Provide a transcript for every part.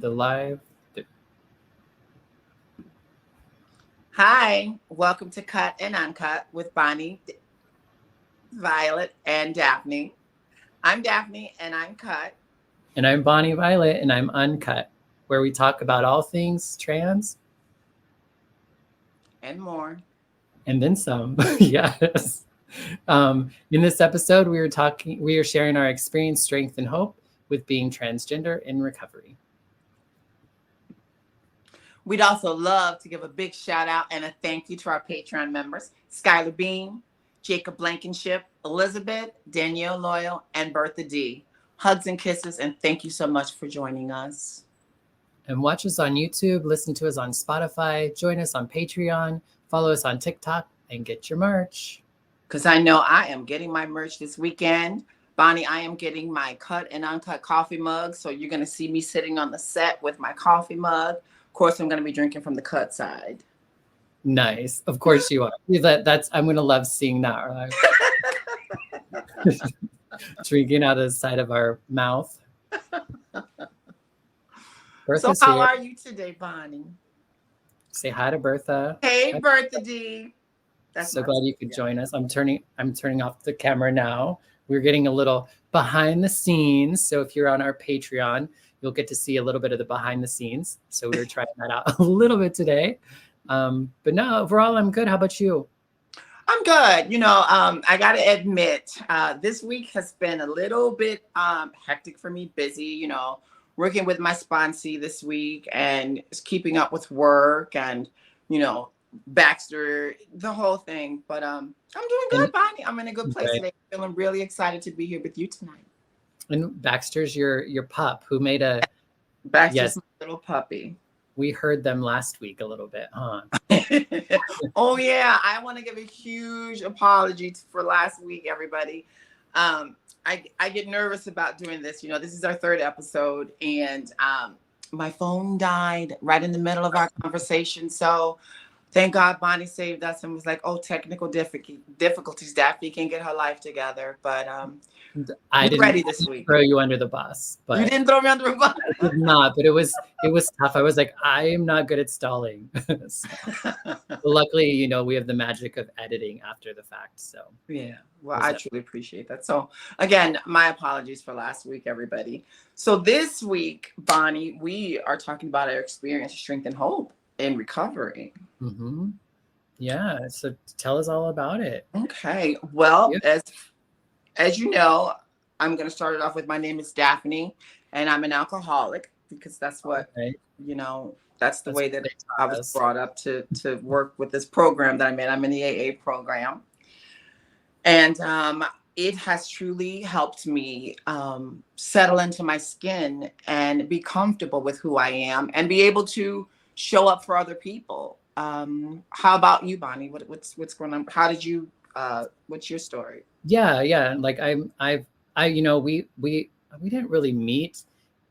The live. Hi, welcome to Cut and Uncut with Bonnie, Violet, and Daphne. I'm Daphne and I'm Cut. And I'm Bonnie Violet, and I'm Uncut, where we talk about all things trans And more. and then some. Yes. In this episode, we are sharing our experience, strength, and hope with being transgender in recovery. We'd also love to give a big shout out and a thank you to our Patreon members Skylar Bean, Jacob Blankenship, Elizabeth, Danielle Loyal, and Bertha D. Hugs and kisses, and thank you so much for joining us. And watch us on YouTube, listen to us on Spotify, join us on Patreon, follow us on TikTok, and get your merch. Because I know I am getting my merch this weekend. Bonnie, I am getting my Cut and Uncut coffee mug. So you're going to see me sitting on the set with my coffee mug. Of course, I'm going to be drinking from the Cut side. Nice. Of course you are. I'm going to love seeing that. Right? Drinking out of the side of our mouth. So how are you today, Bonnie? Say hi to Bertha. Hey, Bertha D. That's so glad you could join us. I'm turning off the camera now. We're getting a little behind the scenes. So if you're on our Patreon, you'll get to see a little bit of the behind the scenes. So we were trying that out a little bit today. But no, overall, I'm good. How about you? I'm good. I got to admit, this week has been a little bit hectic for me, busy, working with my sponsee this week and keeping up with work and, Baxter, the whole thing. But I'm doing good, Bonnie. I'm in a good place today. Feeling really excited to be here with you tonight. And Baxter's your pup who made a... Baxter's my little puppy. We heard them last week a little bit, huh? Oh, yeah. I want to give a huge apology for last week, everybody. I get nervous about doing this. This is our third episode, and my phone died right in the middle of our conversation. So thank God Bonnie saved us and was like, oh, technical difficulties. Daphne can't get her life together. But I didn't ready this week. Throw you under the bus. But you didn't throw me under the bus? I did not, but it was tough. I was like, I am not good at stalling. Luckily, we have the magic of editing after the fact. So yeah, well, I truly appreciate that. So again, my apologies for last week, everybody. So this week, Bonnie, we are talking about our experience, strength, and hope in recovery. Mm-hmm. Yeah. So tell us all about it. Okay. Well, as you know, I'm going to start it off with my name is Daphne, and I'm an alcoholic because that's what, that's the way that I was brought up to work with this program that I'm in. I'm in the AA program. And it has truly helped me settle into my skin and be comfortable with who I am and be able to show up for other people. How about you, Bonnie? What's going on? How did you, what's your story? Yeah. Like we didn't really meet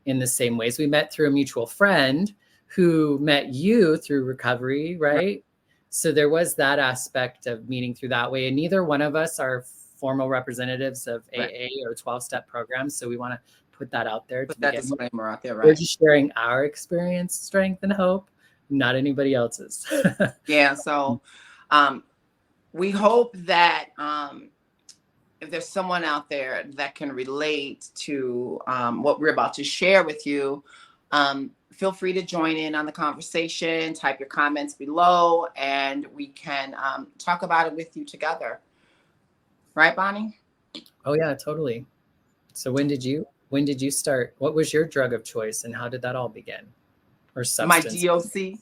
in the same ways. We met through a mutual friend who met you through recovery, right? So there was that aspect of meeting through that way. And neither one of us are formal representatives of AA or 12-step programs. So we want to put that out there. Put that disclaimer out there, right? We're just sharing our experience, strength, and hope, not anybody else's. Yeah. So we hope that if there's someone out there that can relate to what we're about to share with you, feel free to join in on the conversation, type your comments below, and we can talk about it with you together. Right, Bonnie? Oh, yeah, totally. So when did you start? What was your drug of choice and how did that all begin? Or substance? My DOC?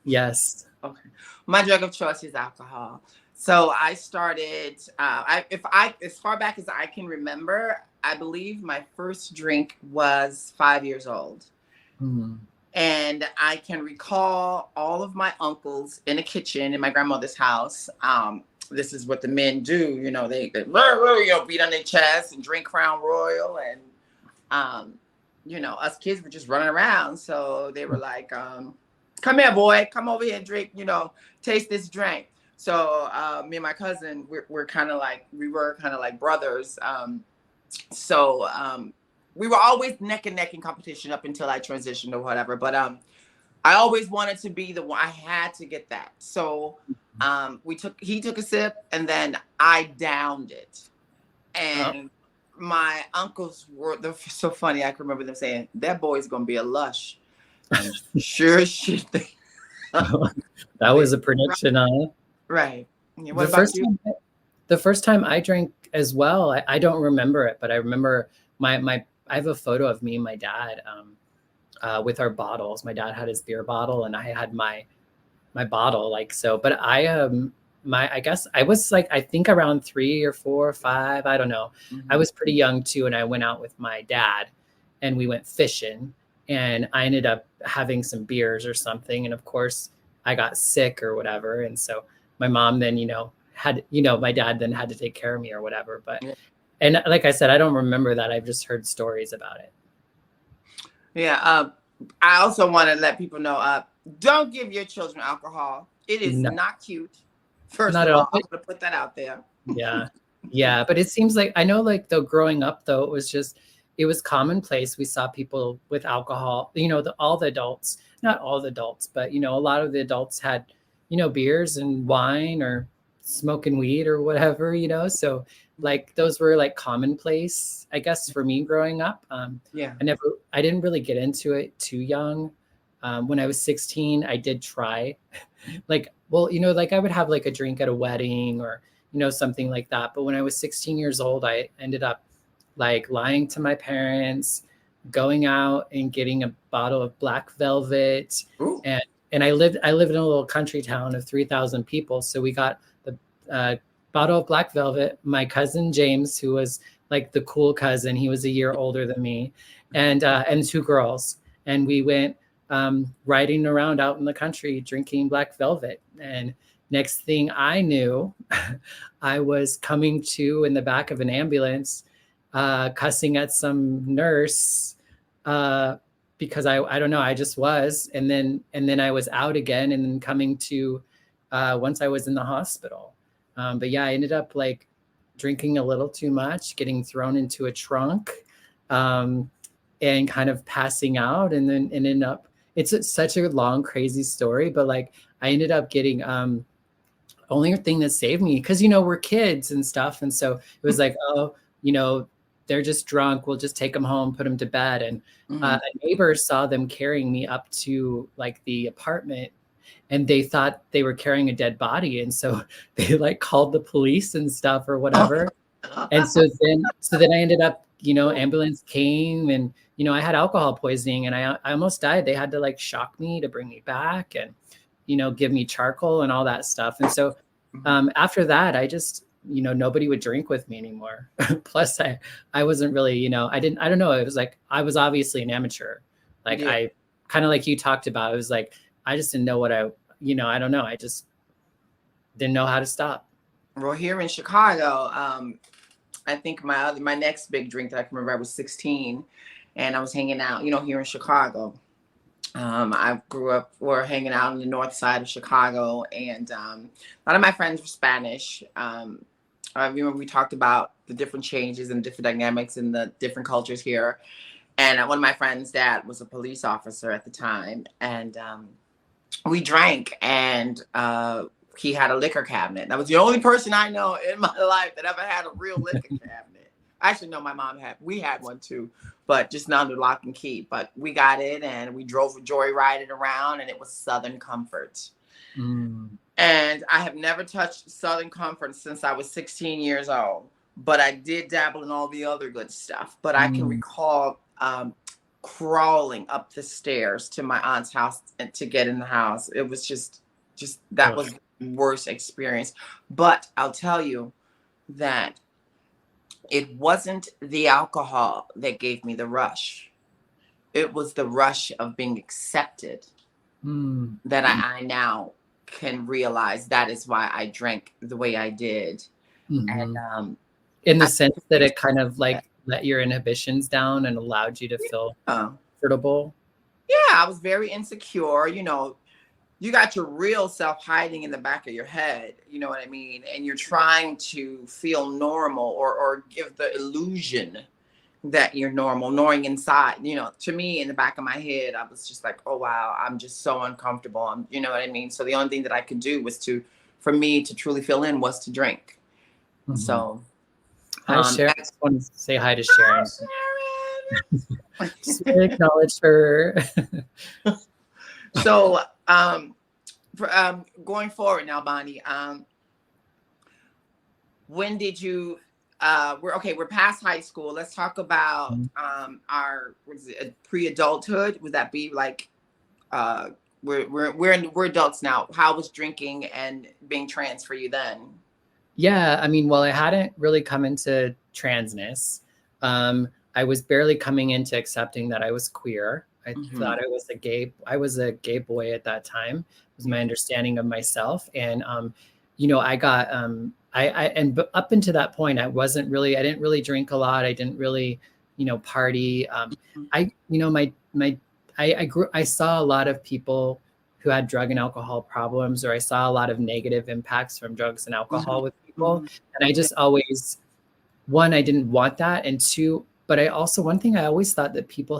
Yes. Okay. My drug of choice is alcohol. So I started, as far back as I can remember, I believe my first drink was 5 years old. Mm-hmm. And I can recall all of my uncles in the kitchen in my grandmother's house. This is what the men do, they beat on their chest and drink Crown Royal. And, us kids were just running around. So they were like, come here, boy, come over here and drink, taste this drink. So me and my cousin, we were kind of like brothers. So we were always neck and neck in competition up until I transitioned or whatever. But I always wanted to be the one. I had to get that. So he took a sip and then I downed it. And my uncles were so funny. I can remember them saying, that boy's going to be a lush. And sure shit. That was a prediction, huh? Right. Yeah, what about you? The first time I drank as well, I don't remember it, but I remember I have a photo of me and my dad with our bottles. My dad had his beer bottle and I had my bottle, like, so. But I guess I was like, I think around 3 or 4 or 5, I don't know. I was pretty young too, and I went out with my dad and we went fishing, and I ended up having some beers or something, and of course I got sick or whatever, and so my mom then my dad then had to take care of me or whatever. But and like I said, I don't remember that. I've just heard stories about it. Yeah. I also want to let people know, don't give your children alcohol. It is not cute. First of all, I'm going to put that out there. Yeah. Yeah. But it seems like, I know, like, though, growing up, though, it was commonplace. We saw people with alcohol, all the adults, not all the adults, but, a lot of the adults had, beers and wine or smoking weed or whatever, so like those were like commonplace, I guess, for me growing up. I didn't really get into it too young. When I was 16, I did try like I would have like a drink at a wedding or, something like that. But when I was 16 years old, I ended up like lying to my parents, going out and getting a bottle of Black Velvet. Ooh. And I lived in a little country town of 3,000 people. So we got the bottle of Black Velvet. My cousin James, who was like the cool cousin, he was a year older than me, and 2 girls. And we went riding around out in the country drinking Black Velvet. And next thing I knew, I was coming to in the back of an ambulance, cussing at some nurse because I don't know, I just was. And then I was out again, and then coming to once I was in the hospital. But yeah, I ended up like drinking a little too much, getting thrown into a trunk, and kind of passing out, and then ended up, it's such a long, crazy story, but like I ended up getting only thing that saved me, because we're kids and stuff, and so it was like, oh, they're just drunk, we'll just take them home, put them to bed. And a neighbor saw them carrying me up to like the apartment, and they thought they were carrying a dead body, and so they like called the police and stuff or whatever. And so then I ended up, ambulance came, and I had alcohol poisoning, and I almost died. They had to like shock me to bring me back, and give me charcoal and all that stuff. And so after that, I just, nobody would drink with me anymore. Plus I wasn't really, I don't know. It was like, I was obviously an amateur. Like I kind of like you talked about, it was like, I just didn't know what I don't know. I just didn't know how to stop. Well, here in Chicago, I think my next big drink that I can remember, I was 16 and I was hanging out, here in Chicago. I grew up, we're hanging out on the north side of Chicago, and a lot of my friends were Spanish. I remember we talked about the different changes and different dynamics in the different cultures here. And one of my friends' dad was a police officer at the time, and we drank, and he had a liquor cabinet. That was the only person I know in my life that ever had a real liquor cabinet. Actually, no, my mom we had one too, but just not under lock and key. But we got it, and we drove joyrided around, and it was Southern Comfort. And I have never touched Southern Comfort since I was 16 years old. But I did dabble in all the other good stuff. But I can recall crawling up the stairs to my aunt's house and to get in the house. It was just that was the worst experience. But I'll tell you that it wasn't the alcohol that gave me the rush. It was the rush of being accepted that I now can realize that is why I drank the way I did. And in the sense that it kind of like let your inhibitions down and allowed you to feel comfortable. Yeah, I was very insecure. You got your real self hiding in the back of your head, you know what I mean? And you're trying to feel normal or give the illusion that you're normal, knowing inside, to me in the back of my head, I was just like, oh, wow, I'm just so uncomfortable. You know what I mean? So the only thing that I could do was for me to truly feel in was to drink. Mm-hmm. So. Hi, Sharon. I just want to say hi to Sharon. Sharon. Just acknowledge her. So, going forward now, Bonnie, when did you, we're past high school. Let's talk about our pre-adulthood. Would that be like, we're adults now. How was drinking and being trans for you then? Yeah, I mean, well, I hadn't really come into transness. I was barely coming into accepting that I was queer. I thought I was a gay boy at that time, was my understanding of myself. And, I got, and up until that point, I didn't really drink a lot. I didn't really, party. I saw a lot of people who had drug and alcohol problems, or I saw a lot of negative impacts from drugs and alcohol with people. And I just always, one, I didn't want that. And two, but one thing I always thought that people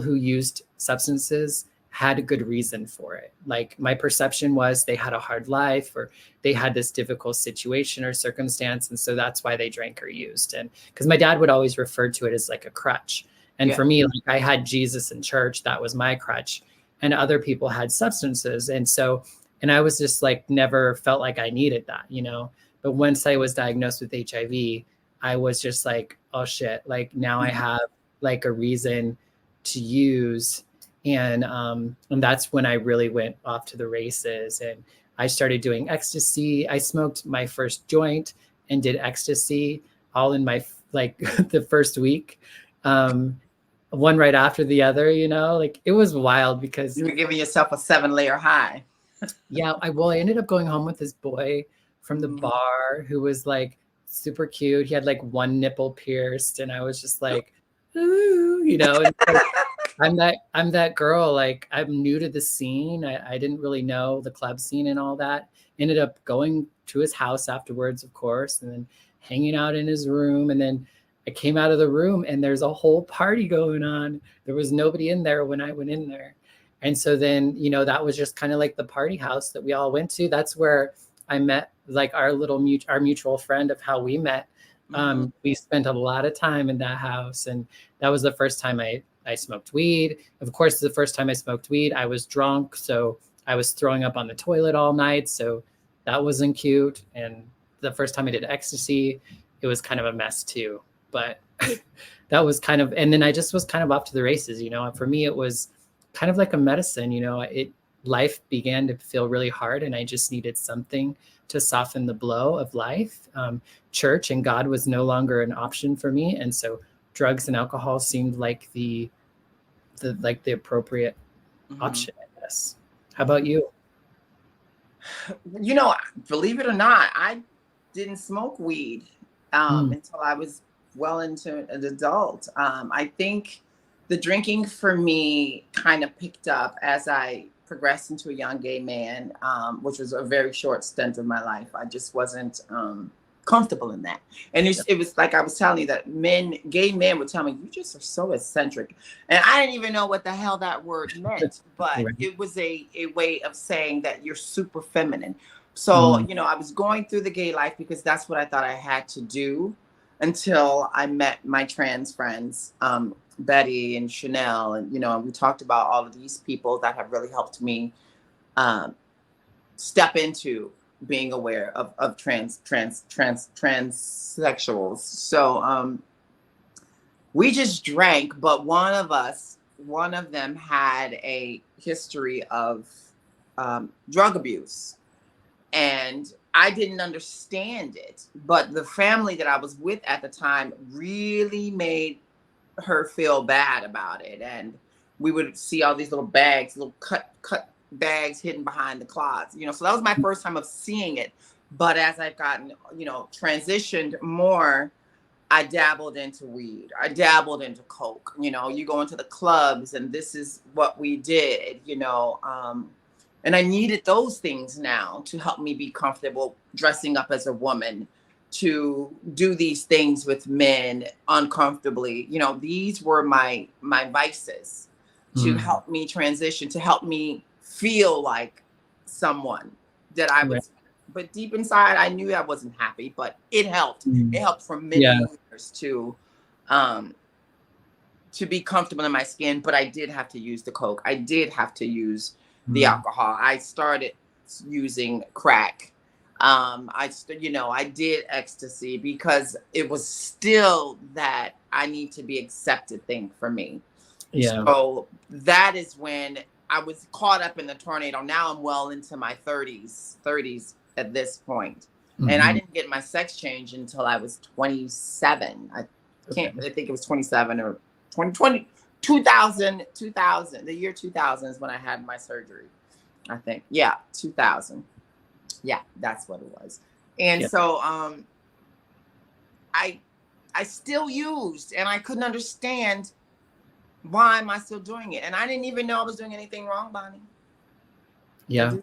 who used substances had a good reason for it. Like my perception was they had a hard life, or they had this difficult situation or circumstance. And so that's why they drank or used. And because my dad would always refer to it as like a crutch. And for me, like I had Jesus in church, that was my crutch. And other people had substances. And I was just like, never felt like I needed that, But once I was diagnosed with HIV, I was just like, oh shit, like now I have like a reason to use. And that's when I really went off to the races, and I started doing ecstasy. I smoked my first joint and did ecstasy all in my, like the first week. One right after the other, like it was wild because you were giving yourself a 7-layer high. Yeah. I ended up going home with this boy from the bar who was like super cute. He had like one nipple pierced, and I was just like, ooh, and like, I'm that girl. Like I'm new to the scene. I didn't really know the club scene and all that. Ended up going to his house afterwards, of course, and then hanging out in his room. And then I came out of the room and there's a whole party going on. There was nobody in there when I went in there. And so then, that was just kind of like the party house that we all went to. That's where I met like our mutual friend of how we met. We spent a lot of time in that house. And that was the first time I smoked weed. Of course, the first time I smoked weed, I was drunk. So I was throwing up on the toilet all night. So that wasn't cute. And the first time I did ecstasy, it was kind of a mess too. But that was kind of, and then I just was kind of off to the races, For me, it was kind of like a medicine, life began to feel really hard, and I just needed something to soften the blow of life. Church and God was no longer an option for me, and so drugs and alcohol seemed like the appropriate option, I guess. How about you? Believe it or not, I didn't smoke weed until I was well into an adult. I think the drinking for me kind of picked up as I progressed into a young gay man, which was a very short stint of my life. I just wasn't comfortable in that. And it was like I was telling you that gay men would tell me, you just are so eccentric. And I didn't even know what the hell that word meant, but it was a way of saying that you're super feminine. So, I was going through the gay life because that's what I thought I had to do until I met my trans friends, Betty and Chanel. And, we talked about all of these people that have really helped me step into being aware of transsexuals. So we just drank, but one of them had a history of drug abuse. And I didn't understand it, but the family that I was with at the time really made her feel bad about it. And we would see all these little bags, little cut bags hidden behind the closet, so that was my first time of seeing it. But as I've gotten, transitioned more, I dabbled into weed. I dabbled into coke. You go into the clubs and this is what we did, and I needed those things now to help me be comfortable dressing up as a woman, to do these things with men uncomfortably. You know, these were my vices to help me transition, to help me feel like someone that I was. But deep inside, I knew I wasn't happy. But it helped. It helped for many years to be comfortable in my skin. But I did have to use the coke. I did have to use the alcohol. I started using crack. I did ecstasy because it was still that I need to be accepted thing for me. Yeah. So that is when I was caught up in the tornado. Now I'm well into my 30s at this point. And I didn't get my sex change until I was 27. I think it was 27 or 2020, 2000. The year 2000 is when I had my surgery. I think. Yeah, 2000. Yeah, that's what it was. And so I still used, and I couldn't understand why am I still doing it. And I didn't even know I was doing anything wrong, Bonnie. Yeah.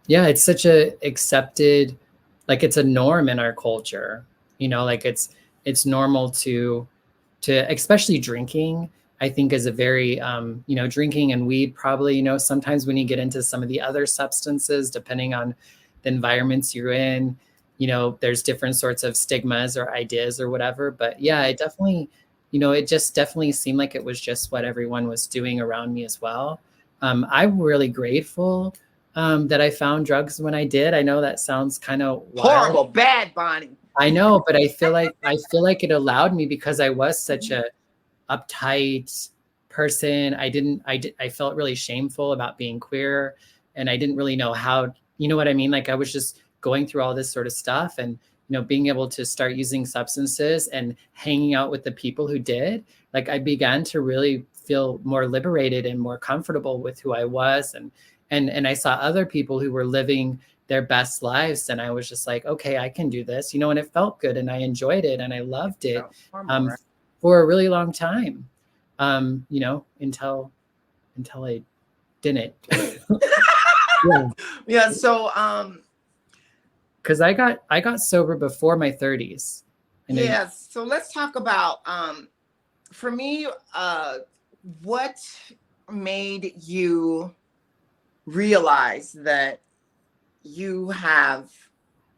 Yeah, it's such a accepted, like it's a norm in our culture. You know, like it's normal to especially drinking, I think is a very, drinking and weed probably, sometimes when you get into some of the other substances, depending on the environments you're in, there's different sorts of stigmas or ideas or whatever. But yeah, it definitely, it just definitely seemed like it was just what everyone was doing around me as well. I'm really grateful that I found drugs when I did. I know that sounds kind of horrible, bad, Bonnie. I know, but I feel like it allowed me because I was such a uptight person. I felt really shameful about being queer, and I didn't really know how, you know what I mean? Like I was just going through all this sort of stuff, and, being able to start using substances and hanging out with the people who did, like I began to really feel more liberated and more comfortable with who I was. And I saw other people who were living their best lives. And I was just like, okay, I can do this, and it felt good and I enjoyed it and I loved it. For a really long time, until I didn't. Yeah. So, because I got sober before my 30s. So let's talk about, for me, what made you realize that you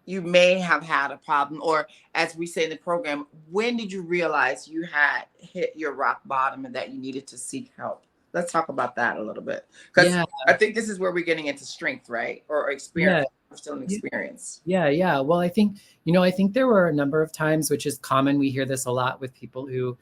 may have had a problem, or as we say in the program, when did you realize you had hit your rock bottom and that you needed to seek help? Let's talk about that a little bit, because I think this is where we're getting into strength, right? Or experience. We're still in experience. Yeah. Well, I think there were a number of times, which is common. We hear this a lot with people who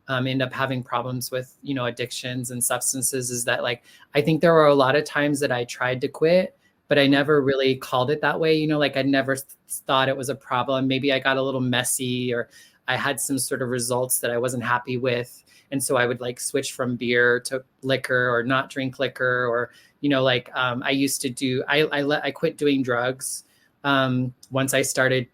end up having problems with, addictions and substances, is that like, I think there were a lot of times that I tried to quit, but I never really called it that way. Like I never thought it was a problem. Maybe I got a little messy, or I had some sort of results that I wasn't happy with. And so I would like switch from beer to liquor, or not drink liquor, or, I used to do, I quit doing drugs. Once I started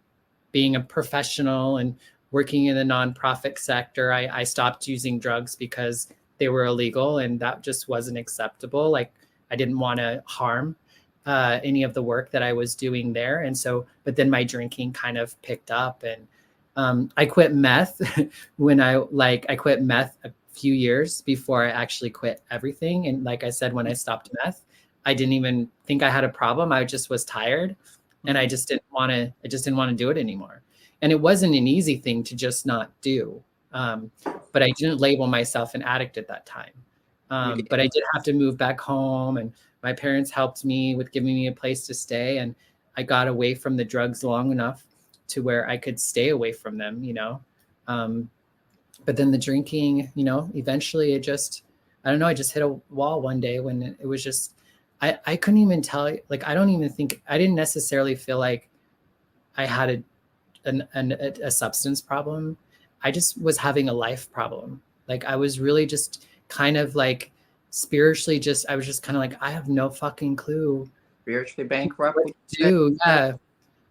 being a professional and working in the nonprofit sector, I stopped using drugs because they were illegal, and that just wasn't acceptable. Like I didn't want to harm any of the work that I was doing there. And so, but then my drinking kind of picked up, and I quit meth when I quit meth a few years before I actually quit everything. And like I said, when I stopped meth, I didn't even think I had a problem. I just was tired, and I just didn't want to do it anymore. And it wasn't an easy thing to just not do. But I didn't label myself an addict at that time. But I did have to move back home, and my parents helped me with giving me a place to stay. And I got away from the drugs long enough to where I could stay away from them, But then the drinking, eventually it just, I don't know, I just hit a wall one day when it was just, I couldn't even tell, like, I didn't necessarily feel like I had a substance problem. I just was having a life problem. Like I was really just kind of like spiritually I was just kind of like, I have no fucking clue. Spiritually bankrupt. Yeah.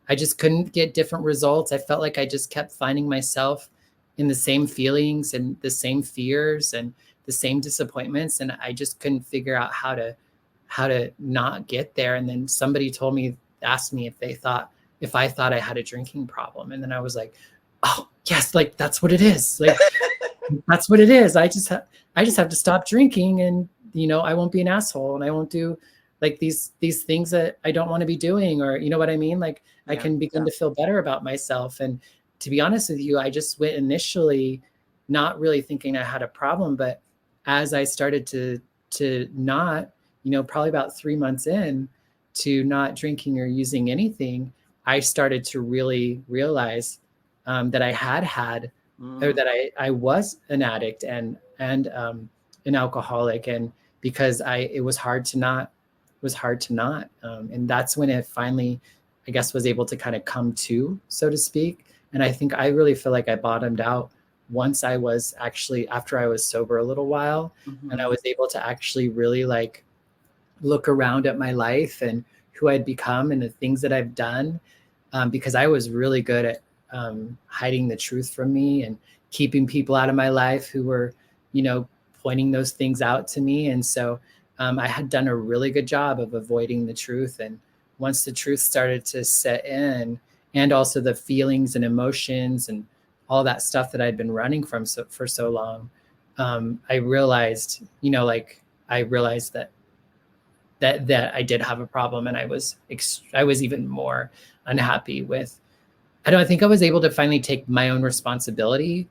I just couldn't get different results. I felt like I just kept finding myself in the same feelings and the same fears and the same disappointments. And I just couldn't figure out how to not get there. And then somebody asked me if they thought if I thought I had a drinking problem. And then I was like, oh yes, like that's what it is. Like that's what it is. I just have to stop drinking, and you know, I won't be an asshole, and I won't do like these things that I don't want to be doing, or you know what I mean? Like I can begin to feel better about myself. And to be honest with you, I just went initially not really thinking I had a problem, but as I started to not, you know, probably about 3 months in to not drinking or using anything, I started to really realize that I had or that I was an addict and an alcoholic, and because it was hard to not, and that's when it finally, I guess, was able to kind of come to, so to speak. And I think I really feel like I bottomed out once I was actually, after I was sober a little while, and I was able to actually really like look around at my life and who I'd become and the things that I've done, because I was really good at hiding the truth from me and keeping people out of my life who were, you know, pointing those things out to me. And so I had done a really good job of avoiding the truth. And once the truth started to set in, and also the feelings and emotions and all that stuff that I'd been running from for so long, I realized, you know, like I realized that I did have a problem, and I was even more unhappy with. I think I was able to finally take my own responsibility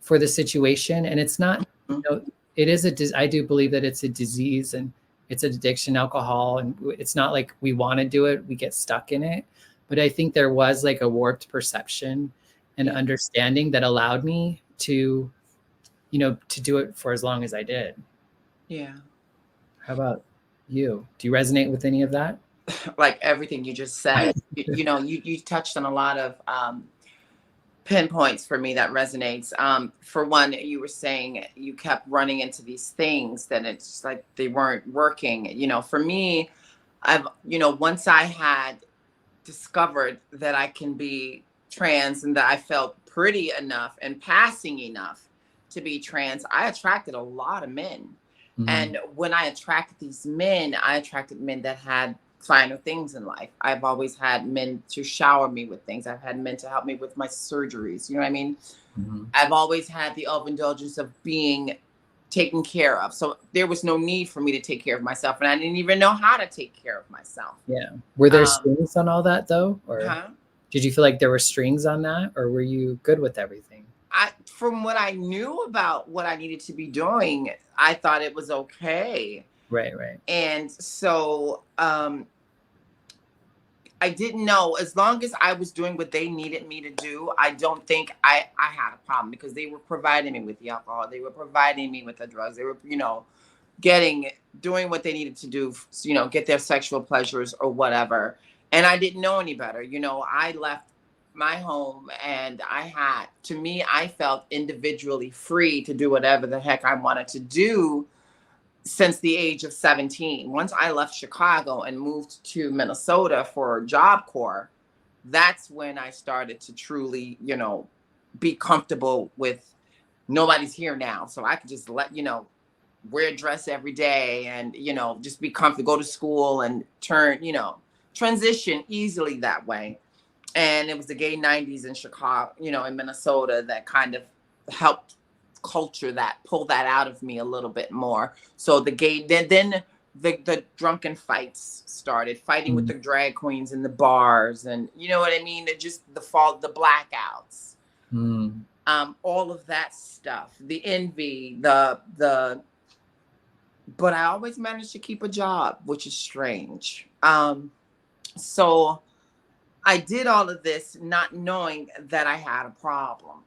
for the situation. And it's not, you know, it is I do believe that it's a disease, and it's an addiction, alcohol, and it's not like we want to do it, we get stuck in it. But I think there was like a warped perception and understanding that allowed me to, you know, to do it for as long as I did. Yeah. How about you? Do you resonate with any of that? Like everything you just said, you know, you touched on a lot of pinpoints for me that resonates. For one, you were saying you kept running into these things that it's like they weren't working. You know, for me, you know, once I had discovered that I can be trans and that I felt pretty enough and passing enough to be trans, I attracted a lot of men. And when I attracted these men, I attracted men that had finer things in life. I've always had men to shower me with things. I've had men to help me with my surgeries. You know what I mean? I've always had the overindulgence of being taken care of. So there was no need for me to take care of myself. And I didn't even know how to take care of myself. Yeah. Were there strings on all that though? Or did you feel like there were strings on that? Or were you good with everything? From what I knew about what I needed to be doing, I thought it was okay. Right. And so I didn't know, as long as I was doing what they needed me to do, I don't think I had a problem, because they were providing me with the alcohol. They were providing me with the drugs. They were, you know, doing what they needed to do, you know, get their sexual pleasures or whatever. And I didn't know any better. You know, I left my home and I felt individually free to do whatever the heck I wanted to do since the age of 17. Once I left Chicago and moved to Minnesota for Job Corps, that's when I started to truly, you know, be comfortable with nobody's here now. So I could just wear a dress every day and, you know, just be comfortable, go to school and transition easily that way. And it was the gay 90s in Chicago, you know, in Minnesota, that kind of helped pull that out of me a little bit more. So then the drunken fights started, fighting with the drag queens in the bars, and you know what I mean? Just the blackouts, all of that stuff, the envy, but I always managed to keep a job, which is strange. So I did all of this not knowing that I had a problem.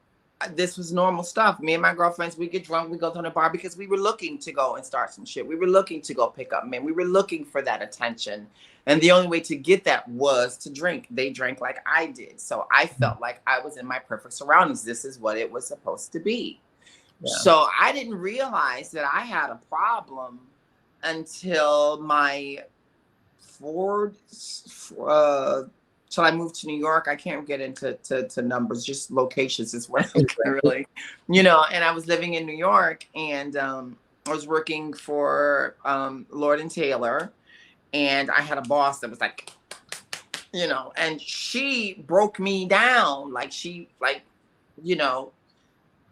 This was normal stuff. Me and my girlfriends, we get drunk, we go to the bar because we were looking to go and start some shit. We were looking to go pick up men. We were looking for that attention. And the only way to get that was to drink. They drank like I did. So I felt like I was in my perfect surroundings. This is what it was supposed to be. Yeah. So I didn't realize that I had a problem until till I moved to New York. I can't get into numbers, just locations is what I can really, you know, and I was living in New York, and I was working for Lord & Taylor, and I had a boss that was like, you know, and she broke me down. Like she, like, you know,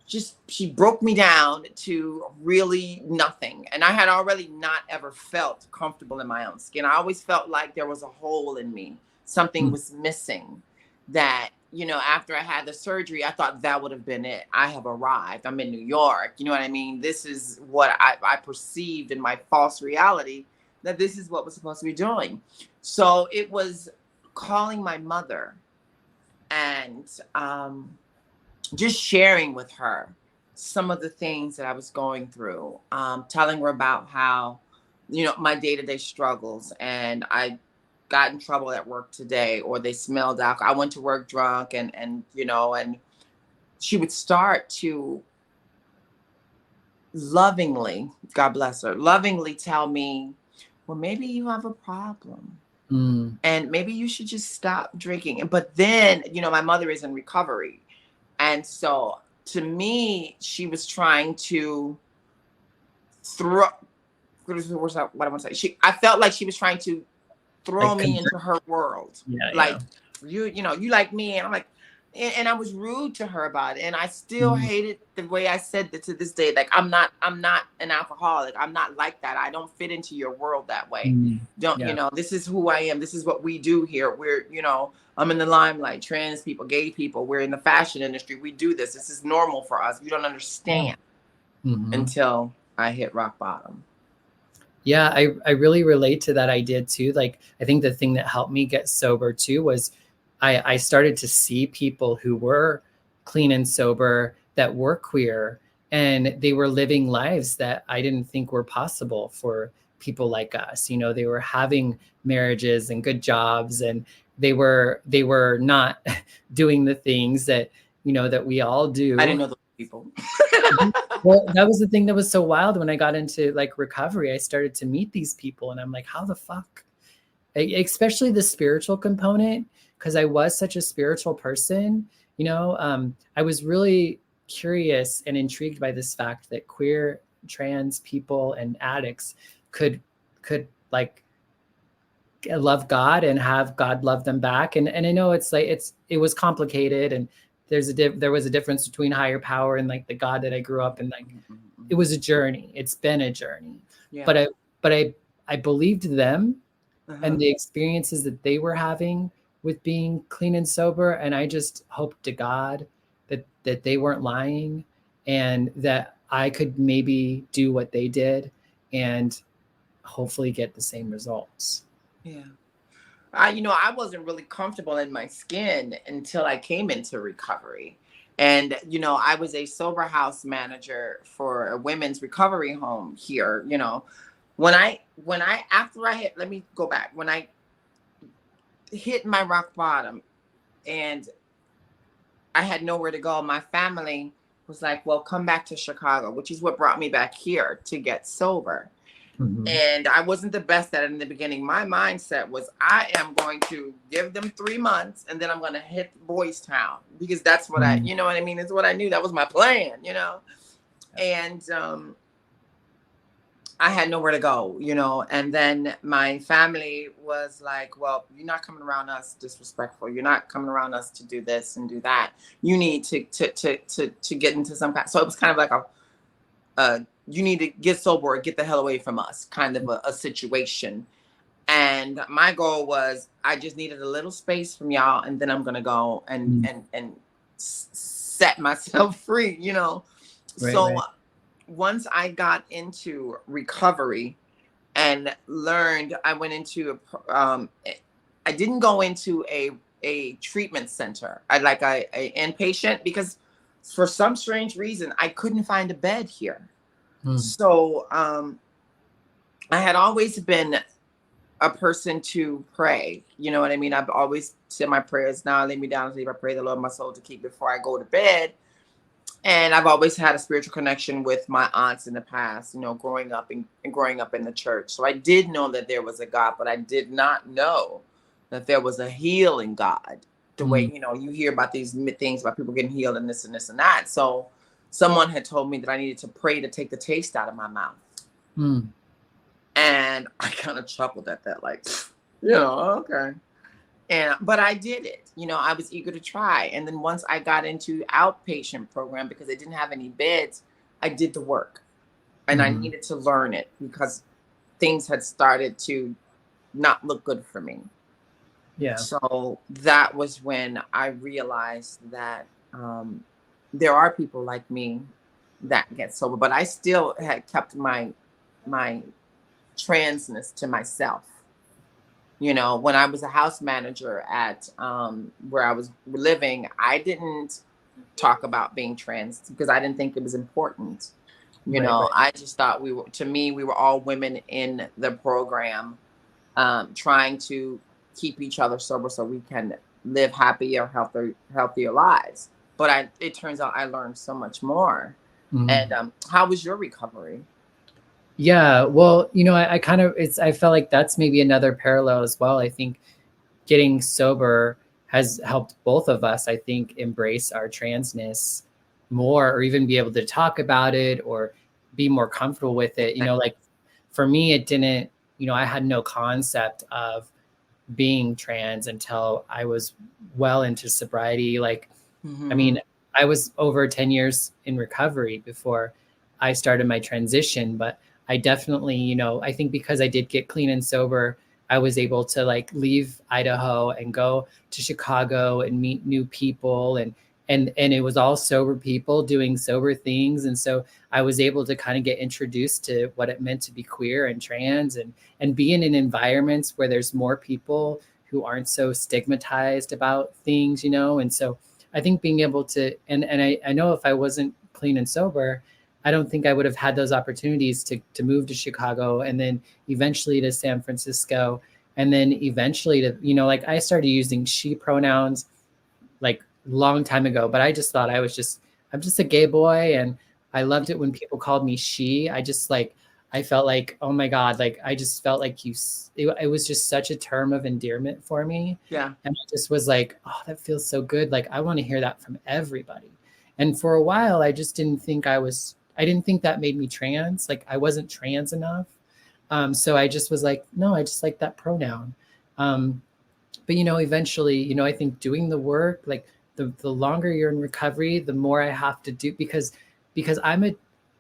just, she broke me down to really nothing. And I had already not ever felt comfortable in my own skin. I always felt like there was a hole in me. Something was missing that, you know, after I had the surgery, I thought that would have been it. I have arrived. I'm in New York. You know what I mean? This is what I perceived in my false reality, that this is what was supposed to be doing. So it was calling my mother and just sharing with her some of the things that I was going through, telling her about how, you know, my day-to-day struggles, and I got in trouble at work today, or they smelled alcohol. I went to work drunk, and you know, and she would start to lovingly, God bless her, lovingly tell me, well, maybe you have a problem. And maybe you should just stop drinking. But then, you know, my mother is in recovery. And so to me, she was trying to throw, what I want to say? I felt like she was trying to throw like me into her world. Yeah, like, you know, you like me. And I'm like, and I was rude to her about it. And I still hated the way I said it to this day. Like, I'm not an alcoholic. I'm not like that. I don't fit into your world that way. Don't, you know, this is who I am. This is what we do here. We're, you know, I'm in the limelight, trans people, gay people. We're in the fashion industry. We do this. This is normal for us. You don't understand until I hit rock bottom. Yeah, I really relate to that. I did too. Like, I think the thing that helped me get sober too was I started to see people who were clean and sober, that were queer, and they were living lives that I didn't think were possible for people like us. You know, they were having marriages and good jobs, and they were not doing the things that, you know, that we all do. I didn't know those people. Well, that was the thing that was so wild. When I got into like recovery, I started to meet these people, and I'm like, how the fuck? Especially the spiritual component, because I was such a spiritual person, you know. I was really curious and intrigued by this fact that queer, trans people and addicts could like love God and have God love them back. And I know it's like it was complicated, and there was a difference between higher power and like the God that I grew up in. Like, it was a journey. It's been a journey. But I believed them and the experiences that they were having with being clean and sober. And I just hoped to God that they weren't lying, and that I could maybe do what they did and hopefully get the same results. Yeah. You know, I wasn't really comfortable in my skin until I came into recovery. And, you know, I was a sober house manager for a women's recovery home here. You know, after I hit, let me go back. When I hit my rock bottom and I had nowhere to go, my family was like, well, come back to Chicago, which is what brought me back here to get sober. And I wasn't the best at it in the beginning. My mindset was, I am going to give them 3 months, and then I'm going to hit Boys Town, because that's what you know what I mean? It's what I knew. That was my plan, you know? And I had nowhere to go, you know? And then my family was like, well, you're not coming around us disrespectful. You're not coming around us to do this and do that. You need to get into some kind. So it was kind of like you need to get sober or get the hell away from us kind of a situation. And my goal was, I just needed a little space from y'all, and then I'm going to go and set myself free, you know? Once I got into recovery and learned, I went into, I didn't go into a treatment center. I inpatient, because for some strange reason, I couldn't find a bed here. So I had always been a person to pray. You know what I mean? I've always said my prayers. Now I lay me down and sleep. I pray the Lord my soul to keep before I go to bed. And I've always had a spiritual connection with my aunts in the past, you know, growing up in the church. So I did know that there was a God, but I did not know that there was a healing God. The way, you know, you hear about these things about people getting healed and this and this and that. So someone had told me that I needed to pray to take the taste out of my mouth. And I kind of chuckled at that, like, you know, okay. But I did it. I was eager to try. And then once I got into outpatient program, because they didn't have any beds, I did the work. And I Mhm. needed to learn it because things had started to not look good for me. Yeah. So that was when I realized that there are people like me that get sober, but I still had kept my transness to myself. When I was a house manager at where I was living, I didn't talk about being trans because I didn't think it was important. Right, right. I just thought to me, we were all women in the program, trying to keep each other sober so we can live happier, healthier lives. But it turns out I learned so much more. And Mhm. how was your recovery? Yeah, well, I kind of I felt like that's maybe another parallel as well. I think getting sober has helped both of us, I think, embrace our transness more, or even be able to talk about it or be more comfortable with it. Like for me, it didn't, I had no concept of being trans until I was well into sobriety. Like, I Mm-hmm. mean, I was over 10 years in recovery before I started my transition, but I definitely, I think because I did get clean and sober, I was able to like leave Idaho and go to Chicago and meet new people, and it was all sober people doing sober things. And so I was able to kind of get introduced to what it meant to be queer and trans, and be in environments where there's more people who aren't so stigmatized about things, and so I think being able to, and I know if I wasn't clean and sober, I don't think I would have had those opportunities to move to Chicago, and then eventually to San Francisco, and then eventually to, like I started using she pronouns like long time ago, but I just thought I'm just a gay boy, and I loved it when people called me she. I felt like, oh my God, like I just felt like it was just such a term of endearment for me. Yeah. And I just was like, oh, that feels so good. Like I want to hear that from everybody. And for a while, I didn't think that made me trans. Like I wasn't trans enough. So I just was like, no, I just like that pronoun. Um, but eventually, I think doing the work, like the longer you're in recovery, the more I have to do, because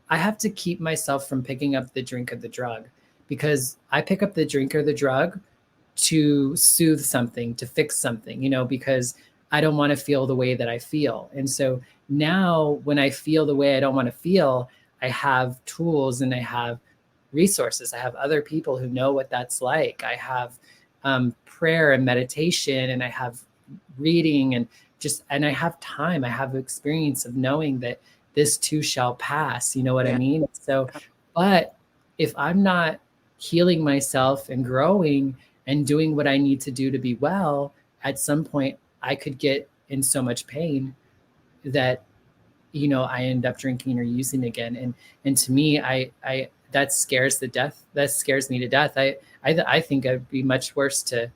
I have to keep myself from picking up the drink or the drug, because I pick up the drink or the drug to soothe something, to fix something, because I don't want to feel the way that I feel. And so now when I feel the way I don't want to feel, I have tools and I have resources. I have other people who know what that's like. I have prayer and meditation, and I have reading, and I have time. I have experience of knowing that this too shall pass. You know what I Yeah. mean? So, but if I'm not healing myself and growing and doing what I need to do to be well, at some point I could get in so much pain that I end up drinking or using again. And to me, I that scares me to death. I think I'd be much worse to,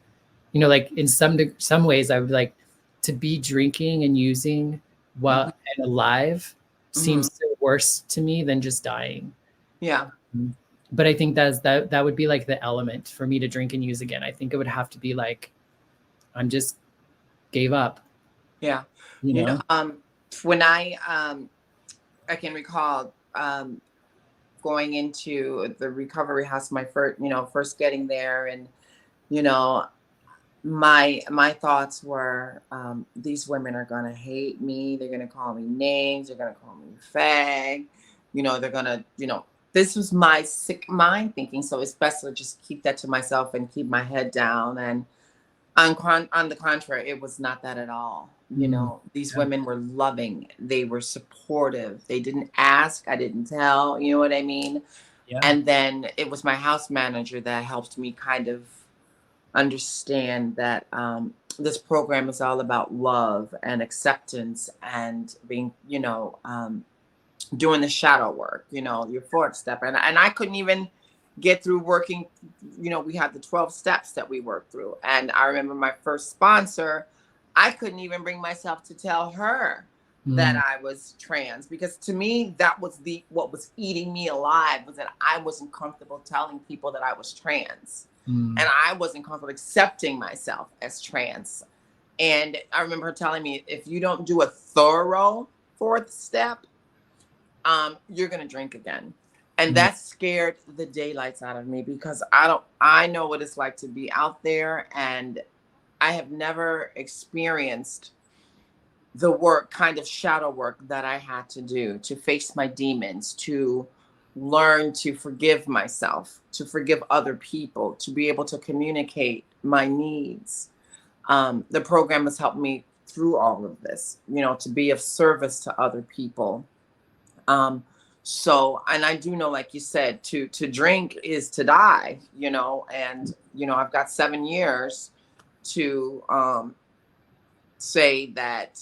like in some ways I would like to be drinking and using Mm-hmm. while and alive Mm-hmm. seems so worse to me than just dying. Yeah. But I think that would be like the element for me to drink and use again. I think it would have to be like I'm just gave up, Yeah. you You know, know? when I can recall going into the recovery house, my first getting there, and you know, my thoughts were, these women are gonna hate me. They're gonna call me names. They're gonna call me fag. They're gonna, this was my sick mind thinking. So it's best to just keep that to myself and keep my head down. And on the contrary, it was not that at all. Mm, These yeah, women were loving. They were supportive. They didn't ask. I didn't tell. You know what I mean? yeah, And then it was my house manager that helped me kind of understand that this program is all about love and acceptance and being, doing the shadow work, your fourth step. And I couldn't even get through working, we had the 12 steps that we worked through. And I remember my first sponsor, I couldn't even bring myself to tell her that mm, I was trans, because to me that was what was eating me alive, was that I wasn't comfortable telling people that I was trans. And I wasn't comfortable accepting myself as trans. And I remember her telling me, if you don't do a thorough fourth step, you're going to drink again. And that scared the daylights out of me, because I know what it's like to be out there, and I have never experienced the work, kind of shadow work that I had to do to face my demons, to learn to forgive myself, to forgive other people, to be able to communicate my needs. The program has helped me through all of this, you know, to be of service to other people. So, and I do know, like you said, to drink is to die, you know, and, you know, I've got 7 years to say that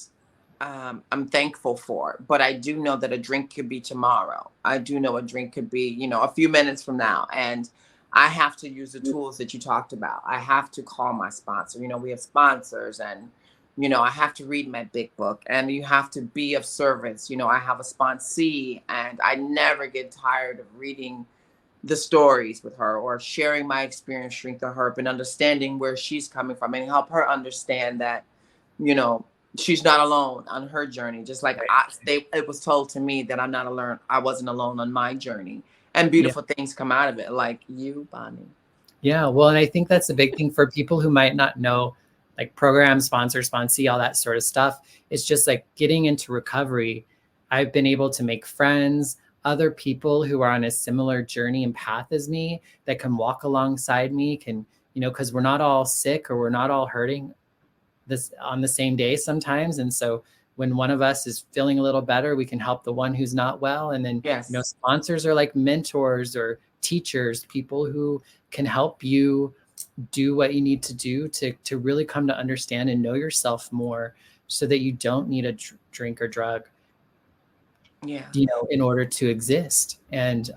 I'm thankful for, but I do know that a drink could be tomorrow. I do know a drink could be, you know, a few minutes from now. And I have to use the tools that you talked about. I have to call my sponsor. You know, we have sponsors, and, you know, I have to read my big book, and you have to be of service. You know, I have a sponsee, and I never get tired of reading the stories with her, or sharing my experience, Shrink the Herb, and understanding where she's coming from, and help her understand that, you know, she's not alone on her journey. Just like it was told to me that I wasn't alone on my journey, and beautiful things come out of it, like you, Bonnie. Yeah, well, and I think that's a big thing for people who might not know, like program, sponsor, sponsee, all that sort of stuff. It's just like getting into recovery. I've been able to make friends, other people who are on a similar journey and path as me, that can walk alongside me, can, you know, because we're not all sick, or we're not all hurting this on the same day sometimes. And so when one of us is feeling a little better, we can help the one who's not well. And then, you know, sponsors are like mentors or teachers, people who can help you do what you need to do to really come to understand and know yourself more, so that you don't need a drink or drug, you know, in order to exist. And,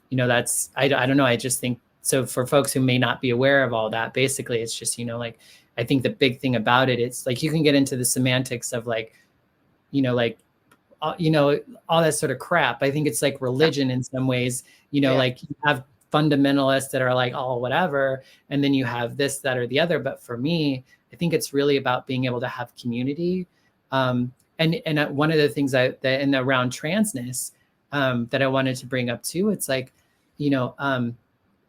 you know, that's, I don't know. I just think, so for folks who may not be aware of all that, basically it's just, you know, like, I think the big thing about it, it's like, you can get into the semantics of like, you know, like, you know, all that sort of crap. I think it's like religion in some ways, you know, like you have fundamentalists that are like, oh, whatever. And then you have this, that, or the other. But for me, I think it's really about being able to have community. And one of the things that in around transness that I wanted to bring up too, it's like, you know,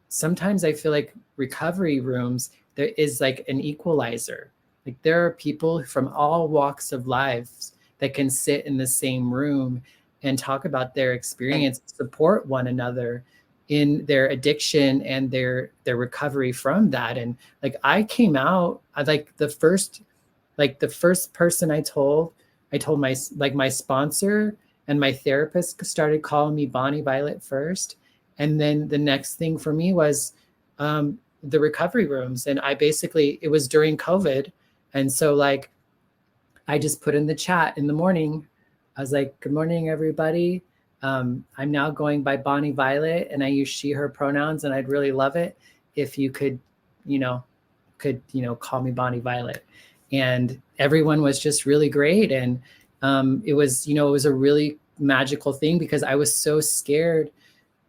sometimes I feel like recovery rooms, there is like an equalizer. Like there are people from all walks of lives that can sit in the same room and talk about their experience, support one another in their addiction and their recovery from that. And like I came out, like the first person I told my sponsor and my therapist started calling me Bonnie Violet first. And then the next thing for me was the recovery rooms. And it was during COVID. And so like, I just put in the chat in the morning, I was like, good morning, everybody. I'm now going by Bonnie Violet, and I use she, her pronouns. And I'd really love it if you could call me Bonnie Violet. And everyone was just really great. And it was a really magical thing, because I was so scared,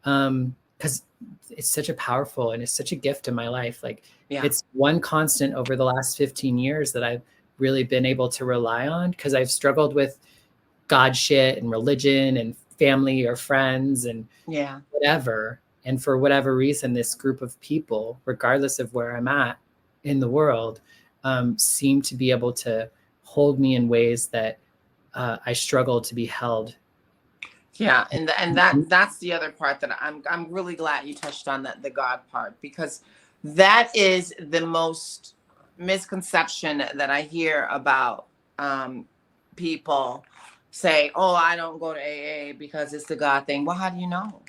because it's such a powerful and it's such a gift in my life. Like it's one constant over the last 15 years that I've really been able to rely on, because I've struggled with God shit and religion and family or friends and whatever. And for whatever reason, this group of people, regardless of where I'm at in the world, seem to be able to hold me in ways that I struggle to be held. Yeah, and that's the other part that I'm really glad you touched on, the God part, because that is the most misconception that I hear about people say, oh, I don't go to AA because it's the God thing. Well, how do you know?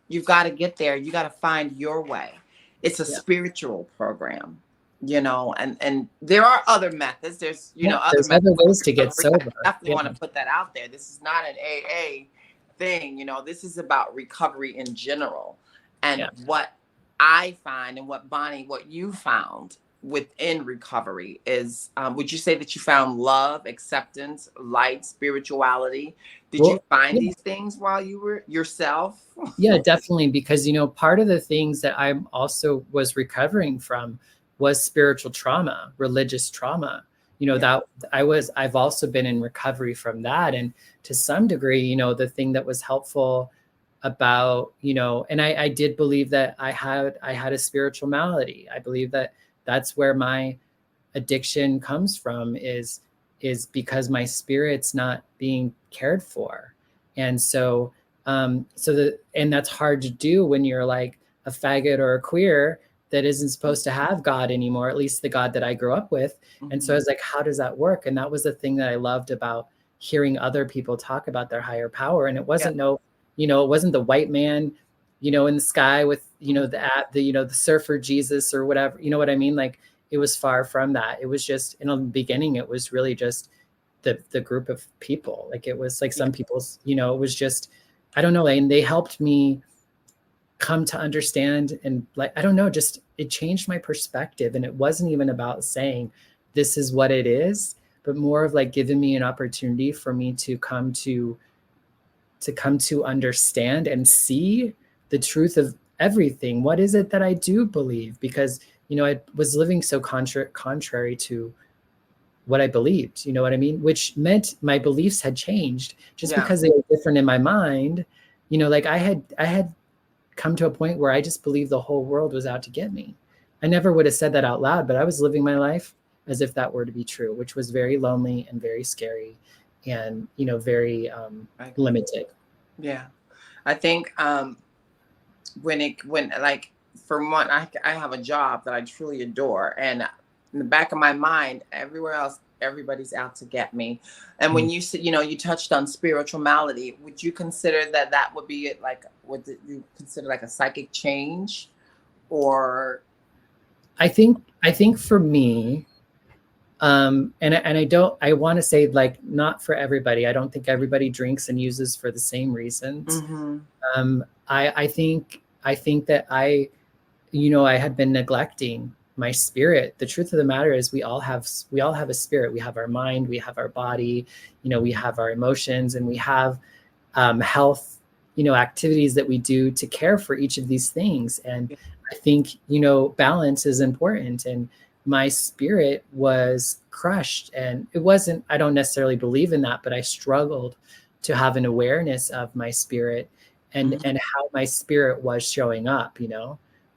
You've got to get there. You got to find your way. It's a spiritual program, you know, and there are other methods. There's, other ways to get sober. I definitely want to put that out there. This is not an AA thing, you know, this is about recovery in general. And what I find, and what you found, within recovery is, would you say that you found love, acceptance, light, spirituality? Did you Well, find yeah, these things while you were yourself? yeah, definitely. Because, part of the things that I also was recovering from was spiritual trauma, religious trauma. Yeah. That I've also been in recovery from that. And to some degree, the thing that was helpful about, and I did believe that I had a spiritual malady. I believe that that's where my addiction comes from, is because my spirit's not being cared for. And so and that's hard to do when you're like a faggot or a queer that isn't supposed to have God anymore, at least the God that I grew up with. And so I was like, how does that work? And that was the thing that I loved about hearing other people talk about their higher power. And it wasn't it wasn't the white man, in the sky with, the surfer Jesus or whatever, you know what I mean? Like, it was far from that. It was just, in the beginning, it was really just the group of people. Like, it was like some people's, it was just, I don't know. And they helped me come to understand, and like, I don't know, just, it changed my perspective. And it wasn't even about saying this is what it is, but more of like giving me an opportunity for me to come to understand and see the truth of everything. What is it that I do believe? Because, I was living so contrary to what I believed, you know what I mean? Which meant my beliefs had changed just because they were different in my mind. Like, I had come to a point where I just believed the whole world was out to get me. I never would have said that out loud, but I was living my life as if that were to be true, which was very lonely and very scary and, very limited. Yeah. I think when like, for one, I have a job that I truly adore, and in the back of my mind, everywhere else, everybody's out to get me. And when you said, you touched on spiritual malady, would you consider that would be it? Like, would you consider like a psychic change, or? I think for me, and I want to say, like, not for everybody. I don't think everybody drinks and uses for the same reasons. I think that I had been neglecting my spirit. The truth of the matter is, we all have a spirit. We have our mind, we have our body, we have our emotions, and we have health, activities that we do to care for each of these things. And I think, balance is important. And my spirit was crushed, and it wasn't, I don't necessarily believe in that, but I struggled to have an awareness of my spirit and how my spirit was showing up.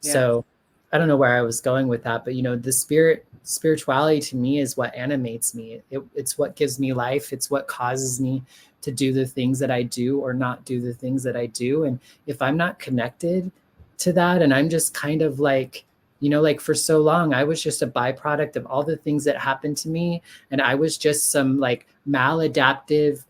So I don't know where I was going with that, but the spirituality to me is what animates me. It's what gives me life. It's what causes me to do the things that I do or not do the things that I do. And if I'm not connected to that, and I'm just kind of like, like, for so long, I was just a byproduct of all the things that happened to me. And I was just some like maladaptive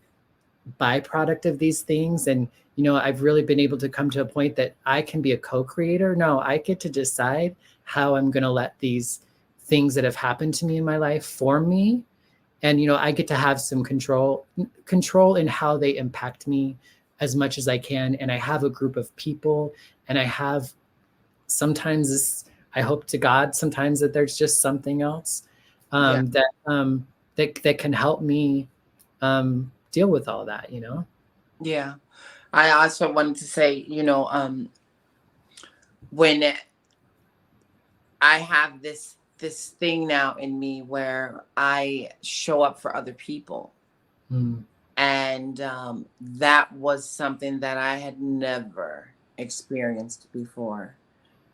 byproduct of these things. And, I've really been able to come to a point that I can be a co-creator. No, I get to decide how I'm going to let these things that have happened to me in my life form me. And, I get to have some control in how they impact me as much as I can. And I have a group of people, and I have sometimes this, I hope to God sometimes that there's just something else that can help me deal with all that. Yeah. I also wanted to say, when I have this thing now in me where I show up for other people. And that was something that I had never experienced before.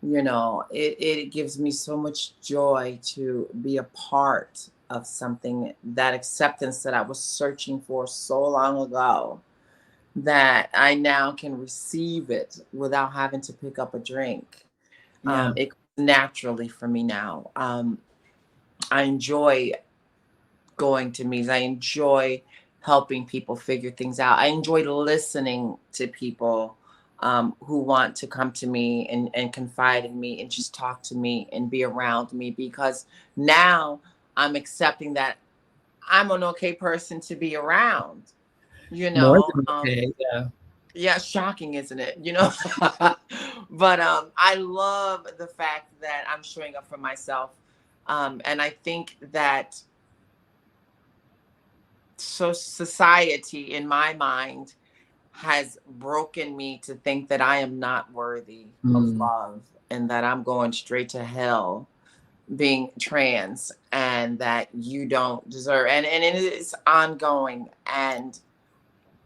It gives me so much joy to be a part of something, that acceptance that I was searching for so long ago, that I now can receive it without having to pick up a drink. It naturally for me now. I enjoy going to meetings. I enjoy helping people figure things out. I enjoy listening to people who want to come to me and confide in me and just talk to me and be around me, because now I'm accepting that I'm an okay person to be around. More than okay. Yeah, shocking, isn't it? But I love the fact that I'm showing up for myself And I think that society, in my mind, has broken me to think that I am not worthy of love and that I'm going straight to hell being trans and that you don't deserve, and it is ongoing, and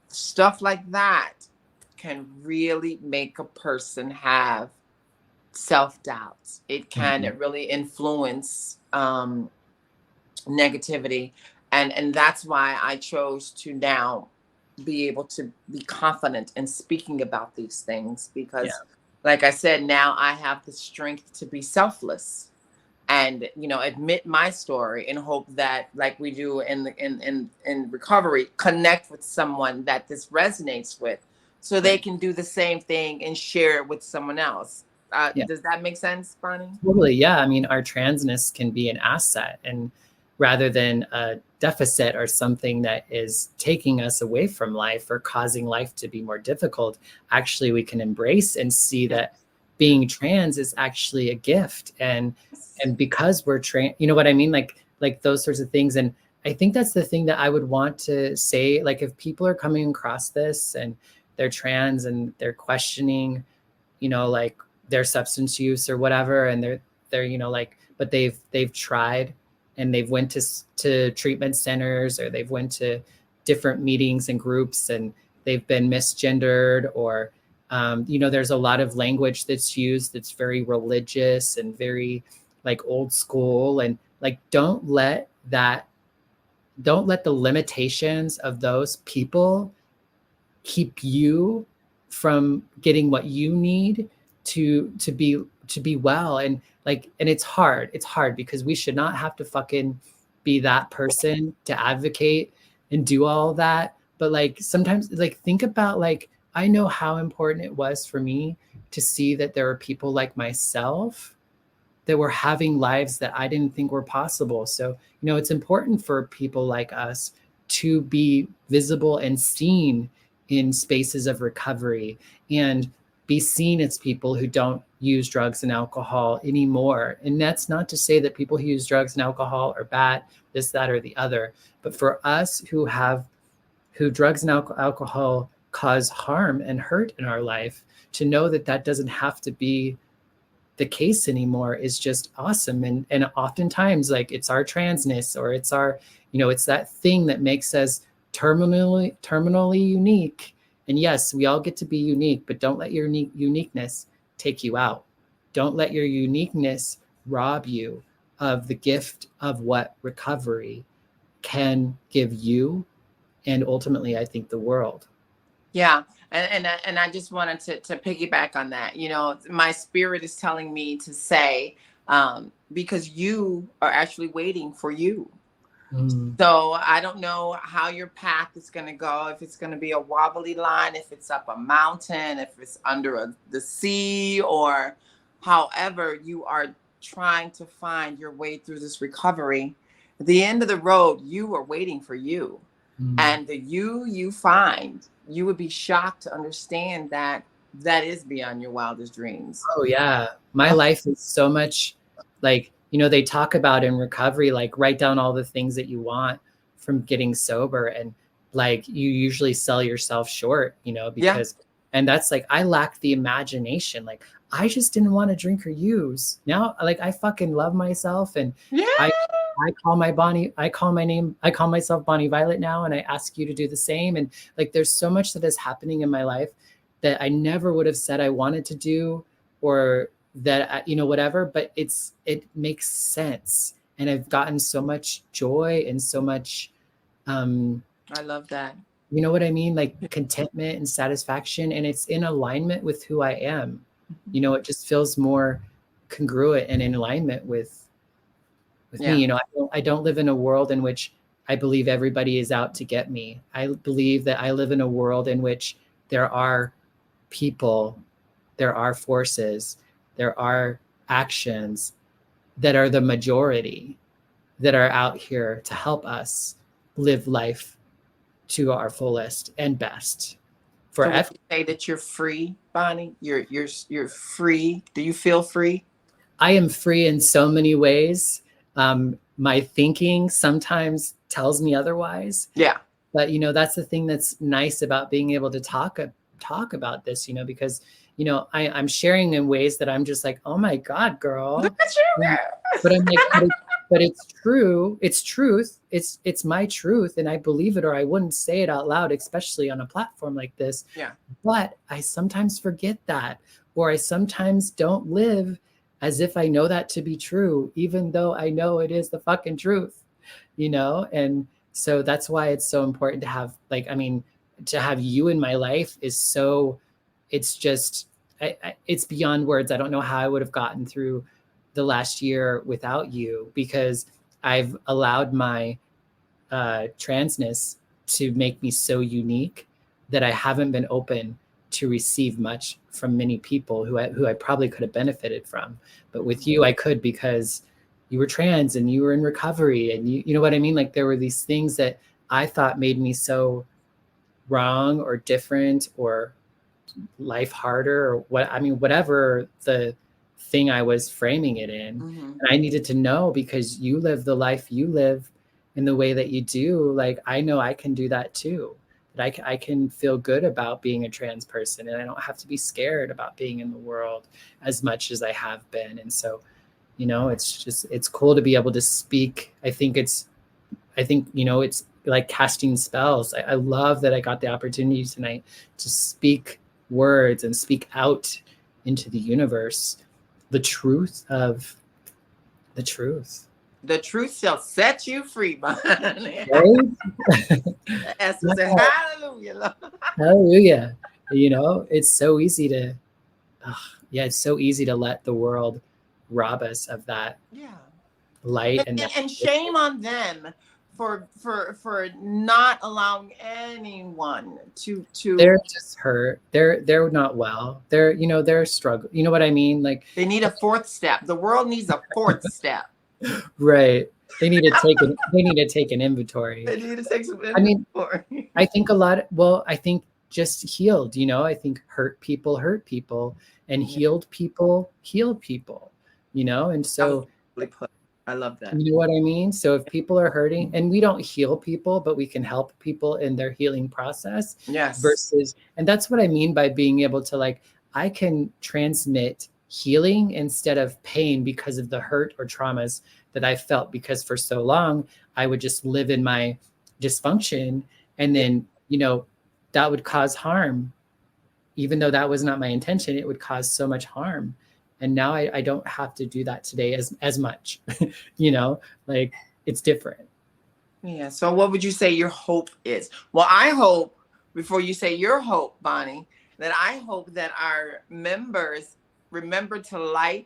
stuff like that can really make a person have self-doubts. It can really influence negativity, and that's why I chose to now be able to be confident in speaking about these things, because like I said, now I have the strength to be selfless and admit my story and hope that, like we do in the in recovery, connect with someone that this resonates with so they can do the same thing and share it with someone else. Does that make sense, Bonnie? Totally. Yeah. I mean, our transness can be an asset, and rather than a deficit or something that is taking us away from life or causing life to be more difficult, actually we can embrace and see that being trans is actually a gift. And because we're trans, you know what I mean? Like those sorts of things. And I think that's the thing that I would want to say. Like, if people are coming across this and they're trans and they're questioning, like their substance use or whatever, and they're like, but they've tried and they've went to treatment centers, or they've went to different meetings and groups, and they've been misgendered, or there's a lot of language that's used that's very religious and very like old school, and like don't let the limitations of those people keep you from getting what you need to be well. And it's hard because we should not have to fucking be that person to advocate and do all that. But like sometimes, like, think about, like, I know how important it was for me to see that there are people like myself that were having lives that I didn't think were possible. So, it's important for people like us to be visible and seen in spaces of recovery, and be seen as people who don't use drugs and alcohol anymore. And that's not to say that people who use drugs and alcohol are bad, this, that, or the other. But for us who drugs and alcohol cause harm and hurt in our life, to know that that doesn't have to be the case anymore is just awesome. And oftentimes, like, it's our transness, or it's our, it's that thing that makes us terminally unique. And yes, we all get to be unique, but don't let your uniqueness take you out. Don't let your uniqueness rob you of the gift of what recovery can give you, and ultimately, I think, the world. Yeah. And I just wanted to piggyback on that. My spirit is telling me to say, because you are actually waiting for you. So I don't know how your path is going to go, if it's going to be a wobbly line, if it's up a mountain, if it's under the sea, or however you are trying to find your way through this recovery. At the end of the road, you are waiting for you. And the you find, you would be shocked to understand that is beyond your wildest dreams. Oh yeah. My life is so much like, they talk about in recovery, like, write down all the things that you want from getting sober. And like, you usually sell yourself short, because, and that's like, I lacked the imagination. Like, I just didn't want to drink or use. Now, like, I fucking love myself. And I call myself Bonnie Violet now. And I ask you to do the same. And like, there's so much that is happening in my life that I never would have said I wanted to do, or that, whatever, but it makes sense. And I've gotten so much joy and so much, I love that. You know what I mean? Like contentment and satisfaction, and it's in alignment with who I am. It just feels more congruent and in alignment with me. I don't live in a world in which I believe everybody is out to get me. I believe that I live in a world in which there are people, there are forces, there are actions that are the majority, that are out here to help us live life to our fullest and best. So would you say that you're free, Bonnie? You're free. Do you feel free? I am free in so many ways. My thinking sometimes tells me otherwise. Yeah. But, that's the thing that's nice about being able to talk about this, because, I'm sharing in ways that I'm just like, oh my God, girl. Look at you, girl. But I'm like, but it's true. It's truth. It's my truth. And I believe it, or I wouldn't say it out loud, especially on a platform like this. Yeah. But I sometimes forget that, or I sometimes don't live as if I know that to be true, even though I know it is the fucking truth, And so that's why it's so important to have, to have you in my life is so, it's just, it's beyond words. I don't know how I would have gotten through the last year without you, because I've allowed my transness to make me so unique that I haven't been open to receive much from many people who I probably could have benefited from. But with you, I could, because you were trans and you were in recovery, and you know what I mean? Like, there were these things that I thought made me so wrong or different or life harder, or whatever the thing I was framing it in. Mm-hmm. And I needed to know, because you live the life you live in the way that you do. Like, I know I can do that too. That I can feel good about being a trans person, and I don't have to be scared about being in the world as much as I have been. And so, it's cool to be able to speak. I think it's like casting spells. I love that I got the opportunity tonight to speak words and speak out into the universe the truth of the truth. The truth shall set you free, man. Right? Esther said, hallelujah. Hallelujah. It's so easy to, it's so easy to let the world rob us of that light. And shame on them for not allowing anyone to they're just hurt. They're not well. They're struggling. You know what I mean? Like, they need a fourth step. The world needs a fourth step. Right. They need to take an inventory. They need to take some inventory. I think I think just healed, I think hurt people, and healed people, heal people, and so I love that. You know what I mean? So if people are hurting, and we don't heal people, but we can help people in their healing process. Yes. And that's what I mean by being able to, I can transmit healing instead of pain because of the hurt or traumas that I felt, because for so long I would just live in my dysfunction, and then, that would cause harm. Even though that was not my intention, it would cause so much harm. And now I don't have to do that today as much, it's different. Yeah. So what would you say your hope is? Well, I hope, before you say your hope, Bonnie, that I hope that our members remember to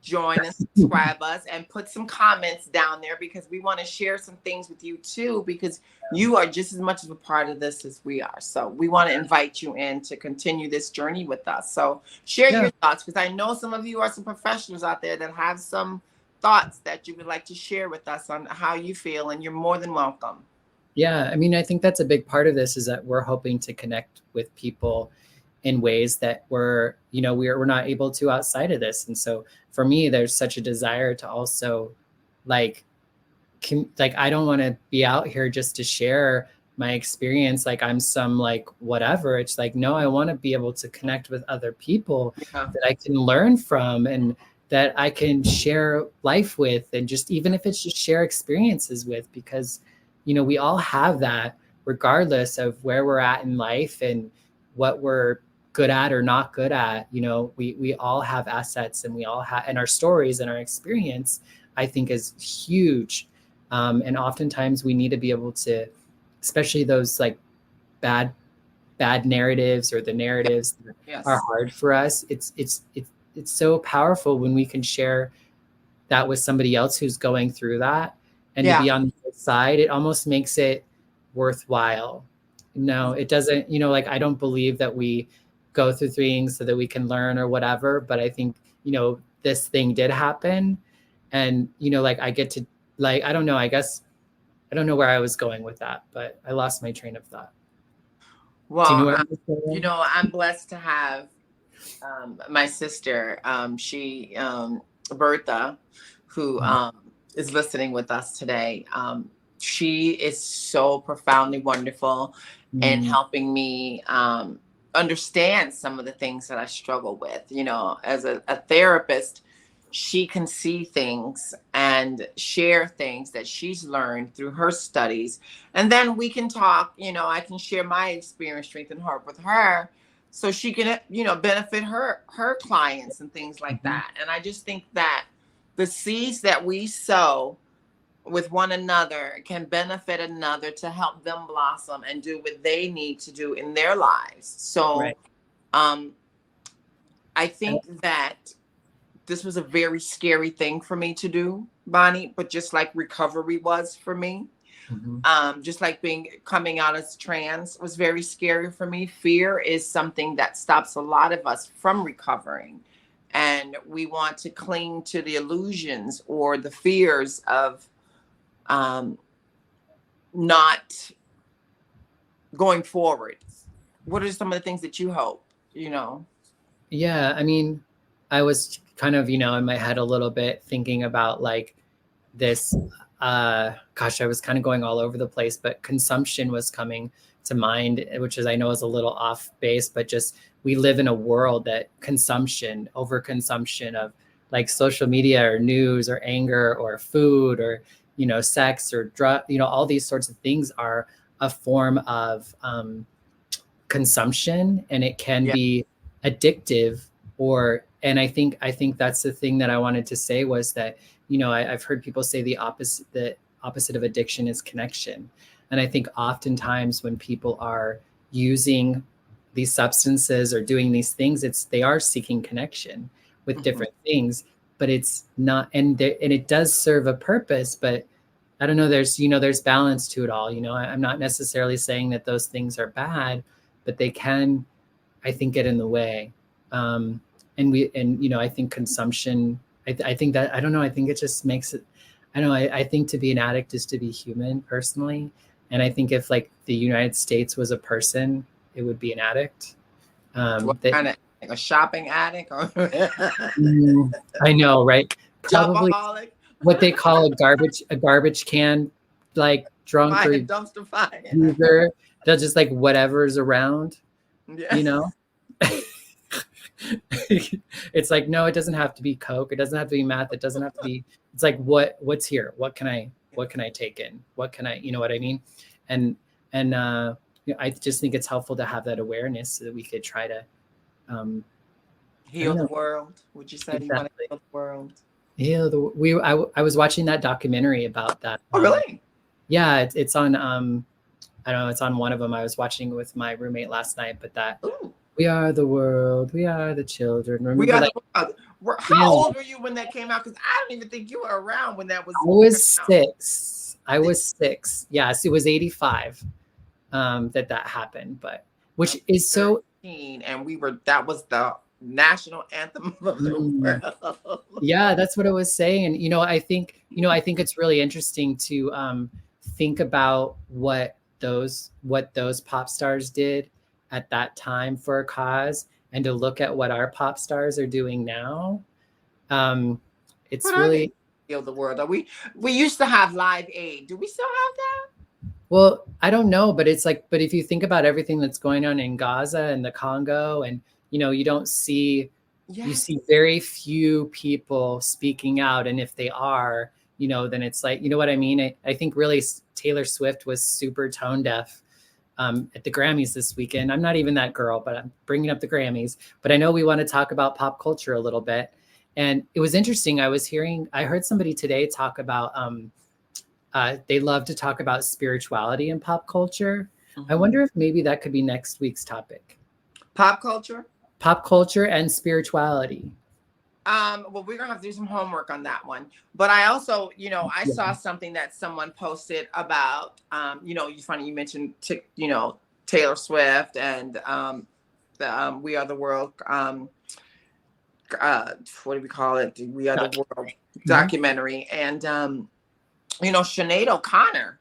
join and subscribe us, and put some comments down there, because we want to share some things with you too, because you are just as much of a part of this as we are. So we want to invite you in to continue this journey with us. So share your thoughts, because I know some of you are some professionals out there that have some thoughts that you would like to share with us on how you feel, and you're more than welcome. Yeah. I think that's a big part of this, is that we're hoping to connect with people in ways that we're not able to outside of this. And so for me, there's such a desire to also I don't want to be out here just to share my experience like I'm some whatever. It's no, I want to be able to connect with other people that I can learn from, and that I can share life with, and just, even if it's just share experiences with, because we all have that, regardless of where we're at in life and what we're good at or not good at. We all have assets, and we all have, and our stories and our experience, I think, is huge. And oftentimes we need to be able to, especially those bad narratives, or the narratives that are hard for us. It's so powerful when we can share that with somebody else who's going through that, and to be on the other side. It almost makes it worthwhile. No, it doesn't. I don't believe that we go through things so that we can learn or whatever. But I think, this thing did happen, and, I get to, I don't know, I guess, I don't know where I was going with that, but I lost my train of thought. Well, I'm blessed to have my sister, Bertha, who is listening with us today. She is so profoundly wonderful in helping me understand some of the things that I struggle with. You know, as a therapist, she can see things and share things that she's learned through her studies. And then we can talk, you know, I can share my experience, strength, and heart with her so she can, you know, benefit her clients and things like that. And I just think that the seeds that we sow with one another can benefit another to help them blossom and do what they need to do in their lives. So I think that this was a very scary thing for me to do, Bonnie, but just like recovery was for me, just like coming out as trans was very scary for me. Fear is something that stops a lot of us from recovering. And we want to cling to the illusions or the fears of not going forward. What are some of the things that you hope, you know? Yeah, I mean, I was kind of, you know, in my head a little bit thinking about like this, gosh, I was kind of going all over the place, but consumption was coming to mind, which is, I know is a little off base, but just, we live in a world that overconsumption of like social media or news or anger or food or, you know, sex or drug, you know, all these sorts of things are a form of consumption, and it can be addictive. And I think that's the thing that I wanted to say was that, you know, I've heard people say the opposite of addiction is connection. And I think oftentimes when people are using these substances or doing these things, they are seeking connection with different things, but it's not, and it does serve a purpose, but I don't know, there's balance to it all. You know, I'm not necessarily saying that those things are bad, but they can, I think, get in the way. And you know, I think consumption, I think that, I don't know, I think it just makes it, I don't know, I think to be an addict is to be human personally. And I think if like the United States was a person, it would be an addict. What kind of, like a shopping addict? Or I know, right? Probably Shopaholic? What they call a garbage can, like drunk or dumpster fire. User. They'll just like whatever's around, you know? It's like, no, it doesn't have to be Coke. It doesn't have to be meth. It doesn't have to be, it's like, what's here? What can I take in? What can I, you know what I mean? And you know, I just think it's helpful to have that awareness so that we could try to heal the world. Would you say you want to heal the world? Yeah, I was watching that documentary about that. Oh, really? Yeah, it's on I don't know, it's on one of them. I was watching with my roommate last night, but that we are the world, we are the children. Remember we are the world. How old were you when that came out? Because I don't even think you were around when that was. I was 6. I was 6. Yes, it was 85 that happened, but which is 13, so. And that was the national anthem of the world. Yeah, that's what I was saying. You know, I think it's really interesting to think about what those pop stars did at that time for a cause, and to look at what our pop stars are doing now. It's really heal the world. We used to have Live Aid. Do we still have that? Well, I don't know, but it's like, but if you think about everything that's going on in Gaza and the Congo, and you know, you don't see, you see very few people speaking out, and if they are, you know, then it's like, you know what I mean? I think really Taylor Swift was super tone deaf at the Grammys this weekend. I'm not even that girl, but I'm bringing up the Grammys. But I know we want to talk about pop culture a little bit. And it was interesting. I heard somebody today talk about, they love to talk about spirituality in pop culture. I wonder if maybe that could be next week's topic. Pop culture? Pop culture and spirituality. Well, we're gonna have to do some homework on that one. But I also, you know, I saw something that someone posted about, you know, it's funny you mentioned, you know, Taylor Swift and the We Are the World. What do we call it? The We Are the World documentary. And you know, Sinead O'Connor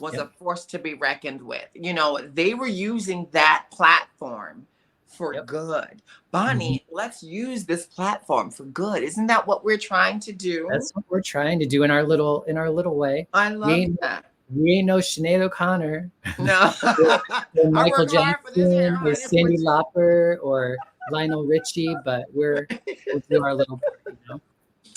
was a force to be reckoned with. You know, they were using that platform for good. Bonnie, let's use this platform for good. Isn't that what we're trying to do? That's what we're trying to do in our little way. I love that. We ain't no Sinead O'Connor. No. or Michael Jackson or Cyndi Lauper or Lionel Richie, but we'll do our little part, you know?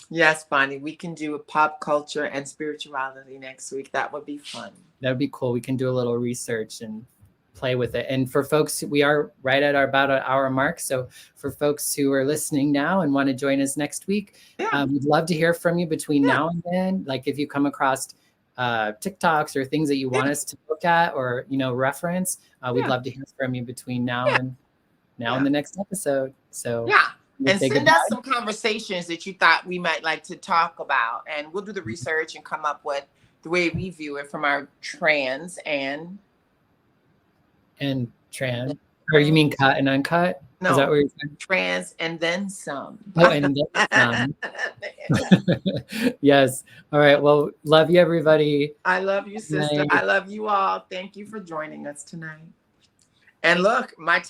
Yes, Bonnie, we can do a pop culture and spirituality next week. That would be fun. That would be cool. We can do a little research and play with it. And for folks, we are right at about an hour mark. So for folks who are listening now and want to join us next week, we'd love to hear from you between now and then. Like if you come across TikToks or things that you want us to look at or, you know, reference, we'd love to hear from you between now and the next episode. So and send us some conversations that you thought we might like to talk about, and we'll do the research and come up with the way we view it from our trans and or you mean cut and uncut? No, is that what you're saying? Trans and then some. Oh, and then some. Yes. All right. Well, love you, everybody. I love you, sister. I love you all. Thank you for joining us tonight. And look, my